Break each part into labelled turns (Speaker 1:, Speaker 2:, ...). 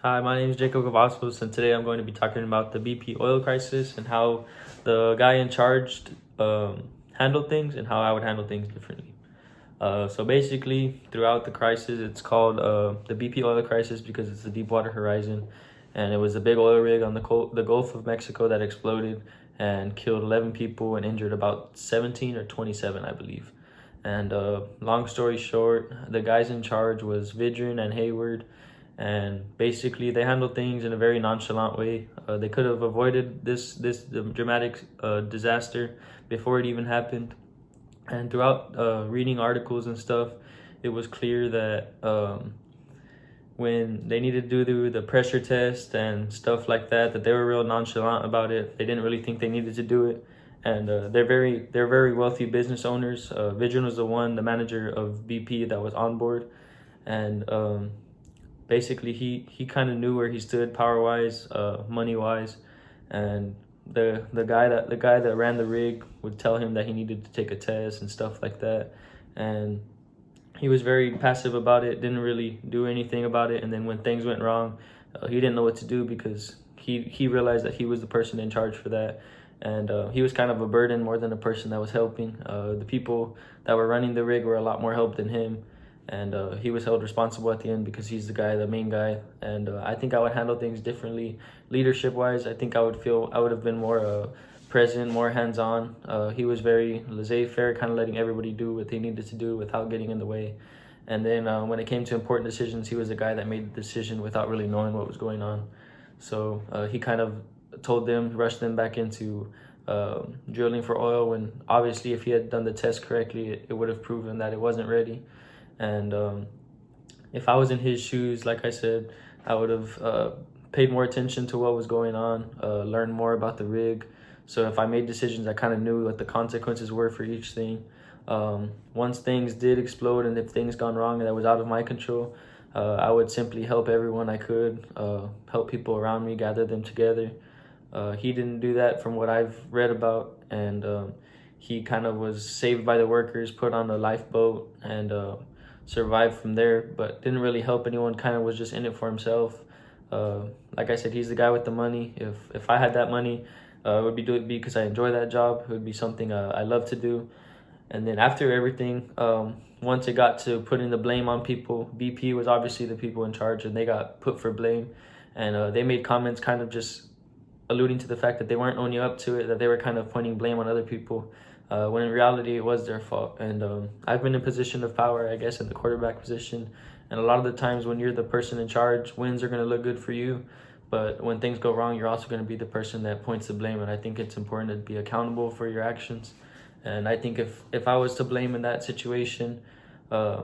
Speaker 1: Hi, my name is Jacob Cavazos, and today I'm going to be talking about the BP oil crisis and how the guy in charge handled things and how I would handle things differently. So basically, throughout the crisis, it's called the BP oil crisis because it's the Deepwater Horizon, and it was a big oil rig on the Gulf of Mexico that exploded and killed 11 people and injured about 17 or 27, I believe. And long story short, the guys in charge was Vidrin and Hayward, and basically they handled things in a very nonchalant way. They could have avoided this dramatic disaster before it even happened. And throughout reading articles and stuff, it was clear that when they needed to do the pressure test and stuff like that, that they were real nonchalant about it. They didn't really think they needed to do it. And they're very wealthy business owners. Vidrin was the manager of BP that was on board, and basically he kind of knew where he stood power wise, money wise, and the guy that ran the rig would tell him that he needed to take a test and stuff like that, and he was very passive about it, didn't really do anything about it. And then when things went wrong, he didn't know what to do because he realized that he was the person in charge for that, and he was kind of a burden more than a person that was helping. The people that were running the rig were a lot more help than him, and he was held responsible at the end because he's the main guy. And I think I would handle things differently, leadership wise. I think I would have been more present, more hands on. He was very laissez-faire, kind of letting everybody do what they needed to do without getting in the way. And then when it came to important decisions, he was the guy that made the decision without really knowing what was going on. So he kind of told them, rushed them back into drilling for oil, when obviously if he had done the test correctly, it would have proven that it wasn't ready. And if I was in his shoes, like I said, I would have paid more attention to what was going on, learned more about the rig. So if I made decisions, I kind of knew what the consequences were for each thing. Once things did explode and if things gone wrong and that was out of my control, I would simply help everyone I could, help people around me, gather them together. He didn't do that from what I've read about, and he kind of was saved by the workers, put on a lifeboat, and survived from there, but didn't really help anyone, kind of was just in it for himself. Like I said, he's the guy with the money. If I had that money, it would be because I enjoy that job. It would be something I love to do. And then after everything, once it got to putting the blame on people, BP was obviously the people in charge, and they got put for blame. And they made comments kind of just alluding to the fact that they weren't owning up to it, that they were kind of pointing blame on other people, when in reality it was their fault. And I've been in a position of power, I guess, in the quarterback position. And a lot of the times when you're the person in charge, wins are going to look good for you. But when things go wrong, you're also going to be the person that points the blame. And I think it's important to be accountable for your actions. And I think if I was to blame in that situation, I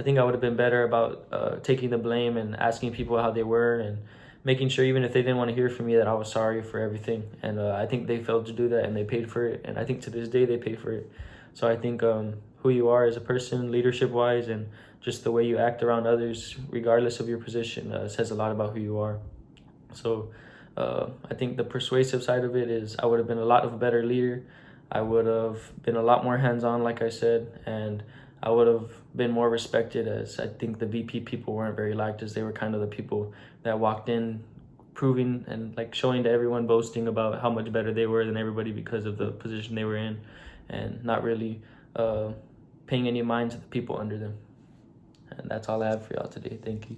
Speaker 1: think I would have been better about taking the blame and asking people how they were, and making sure, even if they didn't want to hear from me, that I was sorry for everything. And I think they failed to do that, and they paid for it. And I think to this day they pay for it. So I think who you are as a person, leadership-wise, and just the way you act around others, regardless of your position, says a lot about who you are. So I think the persuasive side of it is I would have been a lot of a better leader. I would have been a lot more hands-on, like I said, and I would have been more respected, as I think the BP people weren't very liked, as they were kind of the people that walked in proving and like showing to everyone, boasting about how much better they were than everybody because of the position they were in, and not really paying any mind to the people under them. And that's all I have for y'all today. Thank you.